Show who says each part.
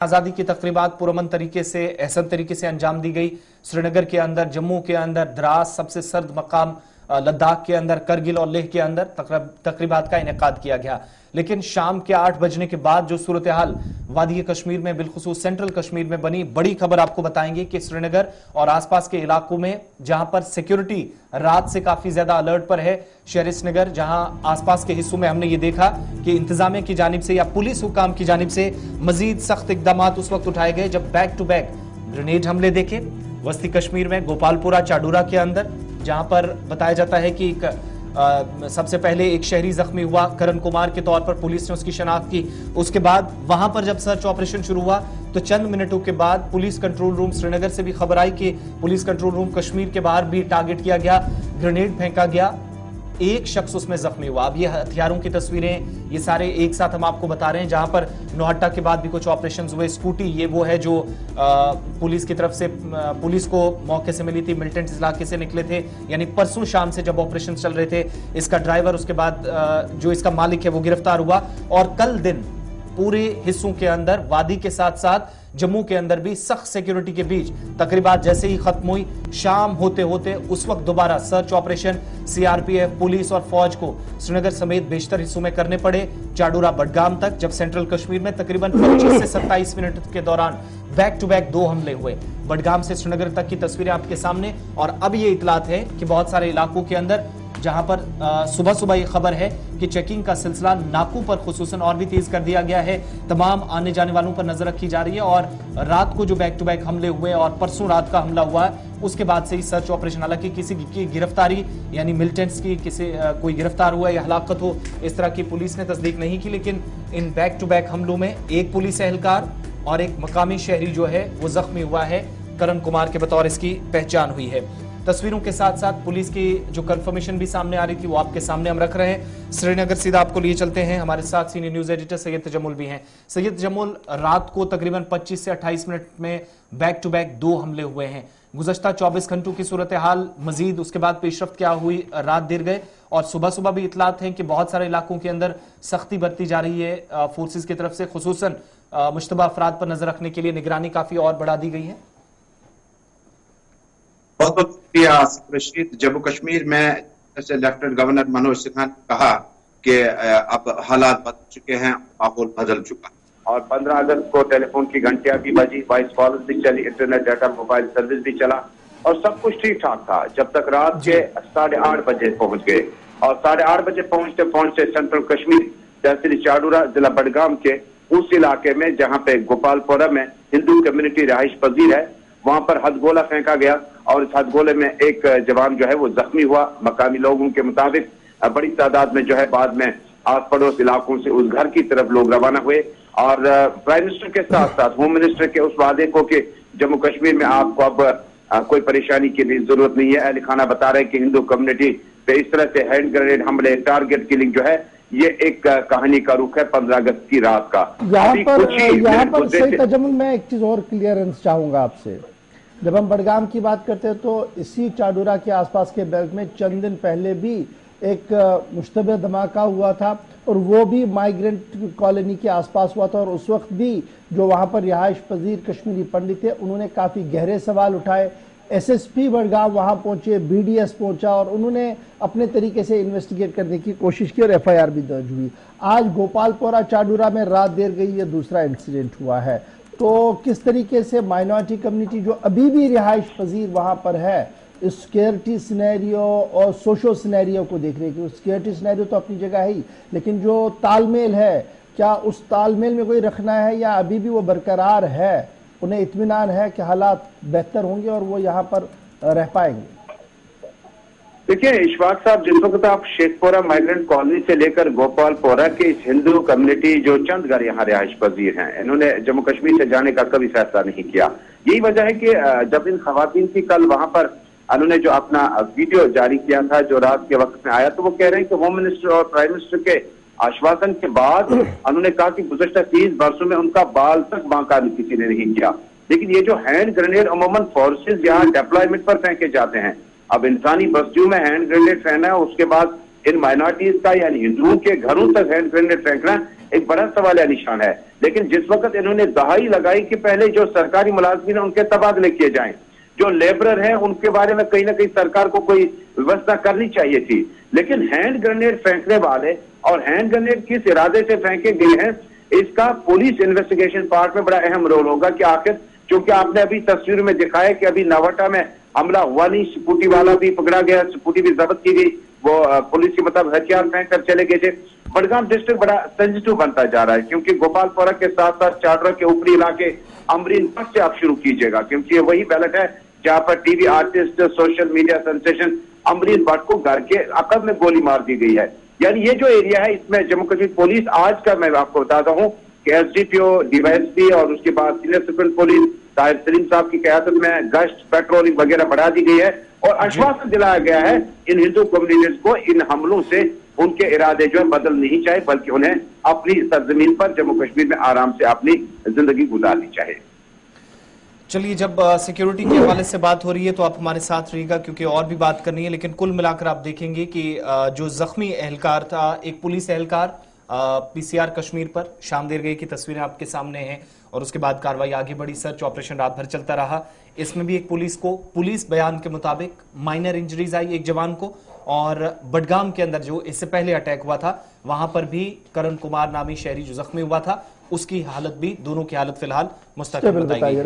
Speaker 1: आजादी की तकरीबात पुरअमन तरीके से एहसन तरीके से अंजाम दी गई। श्रीनगर के अंदर, जम्मू के अंदर, द्रास सबसे सर्द मकाम लद्दाख के अंदर, करगिल और लेह के अंदर तकरीबात का इनेकाद किया गया। लेकिन शाम के 8 बजने के बाद जो सूरत हाल वादी कश्मीर में, बिलखुसूस सेंट्रल कश्मीर में बनी, बड़ी खबर आपको बताएंगे कि श्रीनगर और आसपास के इलाकों में जहां पर सिक्योरिटी रात से काफी ज्यादा अलर्ट पर है, शहर श्रीनगर जहां आसपास के हिस्सों में हमने ये देखा कि इंतजामिया की जानिब से या पुलिस हुकाम की जानिब से मजीद सख्त इकदाम उस वक्त उठाए गए जब बैक टू बैक ग्रेनेड हमले देखे वस्ती कश्मीर में, गोपालपुरा चाडूरा के अंदर, जहां पर बताया जाता है कि सबसे पहले एक शहरी जख्मी हुआ करण कुमार के तौर पर, पुलिस ने उसकी शनाख्त की। उसके बाद वहां पर जब सर्च ऑपरेशन शुरू हुआ तो चंद मिनटों के बाद पुलिस कंट्रोल रूम श्रीनगर से भी खबर आई कि पुलिस कंट्रोल रूम कश्मीर के बाहर भी टारगेट किया गया, ग्रेनेड फेंका गया, एक शख्स उसमें जख्मी हुआ। अब ये हथियारों की तस्वीरें ये सारे एक साथ हम आपको बता रहे हैं, जहां पर नौहट्टा के बाद भी कुछ ऑपरेशन हुए। स्कूटी ये वो है जो पुलिस की तरफ से पुलिस को मौके से मिली थी, मिलिटेंट इलाके से निकले थे, यानी परसों शाम से जब ऑपरेशन चल रहे थे। इसका ड्राइवर, उसके बाद जो इसका मालिक है वो गिरफ्तार हुआ। और कल दिन पूरे हिस्सों के अंदर, वादी के साथ साथ जम्मू के अंदर भी सख्त सिक्योरिटी के बीच तकरीबात जैसे ही खत्म हुई, शाम होते होते उस वक्त दोबारा सर्च ऑपरेशन सीआरपीएफ, पुलिस और फौज को श्रीनगर समेत बेशतर हिस्सों में करने पड़े, चाडूरा बडगाम तक, जब सेंट्रल कश्मीर में तकरीबन 25 से 27 मिनट के दौरान बैक टू बैक 2 हमले हुए। बडगाम से श्रीनगर तक की तस्वीरें आपके सामने। और अब ये इतलात है कि बहुत सारे इलाकों के अंदर जहां पर सुबह सुबह ये खबर है कि चेकिंग का सिलसिला नाकों पर खुसूसन और भी तेज कर दिया गया है, तमाम आने जाने वालों पर नजर रखी जा रही है। और रात को जो बैक टू बैक हमले हुए और परसों रात का हमला हुआ है, उसके बाद से ही सर्च ऑपरेशन, हालांकि किसी की गिरफ्तारी यानी मिलिटेंट्स की कोई गिरफ्तार हुआ या हलाकत हो इस तरह की पुलिस ने तस्दीक नहीं की, लेकिन इन बैक टू बैक हमलों में एक पुलिस एहलकार और एक मकामी शहरी जो है वो जख्मी हुआ है। करण कुमार के बतौर इसकी पहचान हुई है। तस्वीरों के साथ साथ पुलिस की जो कंफर्मेशन भी सामने आ रही थी वो आपके सामने हम रख रहे हैं। श्रीनगर सीधा आपको लिए चलते हैं, हमारे साथ senior news editor Syed Tajammul भी हैं। सैयद तजम्मुल, रात को तकरीबन 25 से 28 मिनट में बैक टू बैक 2 हमले हुए हैं। गुज़श्ता 24 घंटों की सूरत हाल, मजीद उसके बाद पेशरफ्त क्या हुई रात देर गए, और सुबह सुबह भी इतलात हैं कि बहुत सारे इलाकों के अंदर सख्ती बरती जा रही है फोर्सेज की तरफ से, खुसूसन मुश्तबा अफराद पर नजर रखने के लिए निगरानी काफी और बढ़ा दी गई है।
Speaker 2: बहुत बहुत शुक्रिया रशीद। जम्मू कश्मीर में लेफ्टिनेंट गवर्नर मनोज सिन्हा ने कहा कि अब हालात बदल चुके हैं, माहौल बदल चुका।
Speaker 3: और 15 अगस्त को टेलीफोन की घंटियां भी बजी, वॉइस कॉल्स भी चली, इंटरनेट डाटा मोबाइल सर्विस भी चला और सब कुछ ठीक ठाक था, जब तक रात के 8:30 बजे पहुंच गए। और 8:30 बजे पहुंचते सेंट्रल कश्मीर तहसील चाडूरा जिला बडगाम के उस इलाके में जहां पे गोपालपुरा में हिंदू कम्युनिटी रहाइश पजीर है, वहां पर हथगोला फेंका गया और इस हथगोले में एक जवान जो है वो जख्मी हुआ। मकामी लोगों के मुताबिक बड़ी तादाद में जो है बाद में आस पड़ोस इलाकों से उस घर की तरफ लोग रवाना हुए। और प्राइम मिनिस्टर के साथ साथ होम मिनिस्टर के उस वादे को कि जम्मू कश्मीर में आपको अब कोई परेशानी की जरूरत नहीं है। अली खाना बता रहे हैं कि हिंदू कम्युनिटी पे इस तरह से हैंड ग्रेनेड हमले, टारगेट किलिंग जो है, ये एक कहानी का रुख है 15 अगस्त की रात का।
Speaker 4: यहाँ पर सही तजम्मुल में एक चीज और क्लियरेंस चाहूंगा आपसे। जब हम बडगाम की बात करते हैं तो इसी चाडूरा के आसपास के बेल्ट में चंद दिन पहले भी एक मुश्तबे धमाका हुआ था, और वो भी माइग्रेंट कॉलोनी के आसपास हुआ था। और उस वक्त भी जो वहां पर रिहाइश पजीर कश्मीरी पंडित थे, उन्होंने काफी गहरे सवाल उठाए। एसएसपी बडगाम वहां पहुंचे, बीडीएस पहुंचा और उन्होंने अपने तरीके से इन्वेस्टिगेट करने की कोशिश की और एफआईआर भी दर्ज हुई। आज गोपालपुरा चाडूरा में रात देर गई, ये दूसरा इंसिडेंट हुआ है। तो किस तरीके से माइनॉरिटी कम्युनिटी जो अभी भी रिहाइश पजीर वहां पर है, इस सिक्योरिटी सिनेरियो और सोशल सिनेरियो को देख रहे हैं कि सिक्योरिटी सिनेरियो तो अपनी जगह है ही, लेकिन जो तालमेल है, क्या उस तालमेल में कोई रखना है या अभी भी वो बरकरार है? उन्हें इत्मीनान है कि हालात बेहतर होंगे और वो यहाँ पर रह पाएंगे?
Speaker 3: देखिए इशफाक साहब, जिस वक्त आप शेखपुरा माइग्रेंट कॉलोनी से लेकर गोपालपुरा के इस हिंदू कम्युनिटी जो चंद घर यहाँ रिहाइश पजीर हैं, इन्होंने जम्मू कश्मीर से जाने का कभी फैसला नहीं किया। यही वजह है कि जब इन खवातीन की कल वहां पर उन्होंने जो अपना वीडियो जारी किया था जो रात के वक्त में आया, तो वो कह रहे हैं कि होम मिनिस्टर और प्राइम मिनिस्टर के आश्वासन के बाद उन्होंने कहा कि गुज़श्ता 30 वर्षों में उनका बाल तक बांका किसी ने नहीं किया। लेकिन ये जो हैंड ग्रेनेड अमूमन फोर्सेज यहाँ डिप्लॉयमेंट पर फेंके जाते हैं, अब इंसानी बस्तियों में हैंड ग्रेनेड फेंकना है, उसके बाद इन माइनॉरिटीज का यानी हिंदुओं के घरों तक हैंड ग्रेनेड फेंकना एक बड़ा सवाल या निशान है। लेकिन जिस वक्त इन्होंने दहाई लगाई कि पहले जो सरकारी मुलाजमीन है उनके तबादले किए जाएं, जो लेबरर हैं उनके बारे में कहीं ना कहीं सरकार को कोई व्यवस्था करनी चाहिए थी। लेकिन हैंड ग्रेनेड फेंकने वाले और हैंड ग्रेनेड किस इरादे से फेंके गए हैं, इसका पुलिस इन्वेस्टिगेशन पार्ट में बड़ा अहम रोल होगा कि आखिर, क्योंकि आपने अभी तस्वीर में दिखाया कि अभी नावटा में हमला हुआ नहीं, स्कूटी वाला भी पकड़ा गया, स्कूटी भी जब्त की गई, वो पुलिस के मुताबिक हथियार फेंक कर चले गए थे। बडगाम डिस्ट्रिक्ट बड़ा सेंसिटिव बनता जा रहा है, क्योंकि गोपालपुरा के साथ साथ चाडरा के ऊपरी इलाके अमरीन पथ से आप शुरू कीजिएगा, क्योंकि ये वही बैलेट है जहां पर TV artist, social media sensation Amreen Bhatt को घर के अकब में गोली मार दी गई है। यानी ये जो एरिया है इसमें जम्मू कश्मीर पुलिस आज का मैं आपको बताता हूँ कि एसडीपीओ, डीवाईएसपी और उसके बाद senior supreme police Tahir Salim साहब की क़यादत में गश्त, पेट्रोलिंग वगैरह बढ़ा दी गई है और आश्वासन दिलाया गया है इन हिंदू कम्युनिटीज को इन हमलों से उनके इरादे जो है बदल नहीं चाहिए, बल्कि उन्हें अपनी सरजमीन पर जम्मू कश्मीर में आराम से अपनी जिंदगी गुजारनी चाहिए।
Speaker 1: चलिए, जब सिक्योरिटी के हवाले से बात हो रही है तो आप हमारे साथ रहिएगा, क्योंकि और भी बात करनी है। लेकिन कुल मिलाकर आप देखेंगे कि जो जख्मी एहलकार था, एक पुलिस एहलकार पीसीआर कश्मीर पर शामदेर गई की तस्वीरें आपके सामने हैं और उसके बाद कार्रवाई आगे बढ़ी, सर्च ऑपरेशन रात भर चलता रहा। इसमें भी एक पुलिस बयान के मुताबिक माइनर इंजरीज आई एक जवान को, और बडगाम के अंदर जो इससे पहले अटैक हुआ था वहां पर भी करण कुमार नामी शहरी जो जख्मी हुआ था उसकी हालत भी, दोनों की हालत फिलहाल मुस्तकिल बताई गई।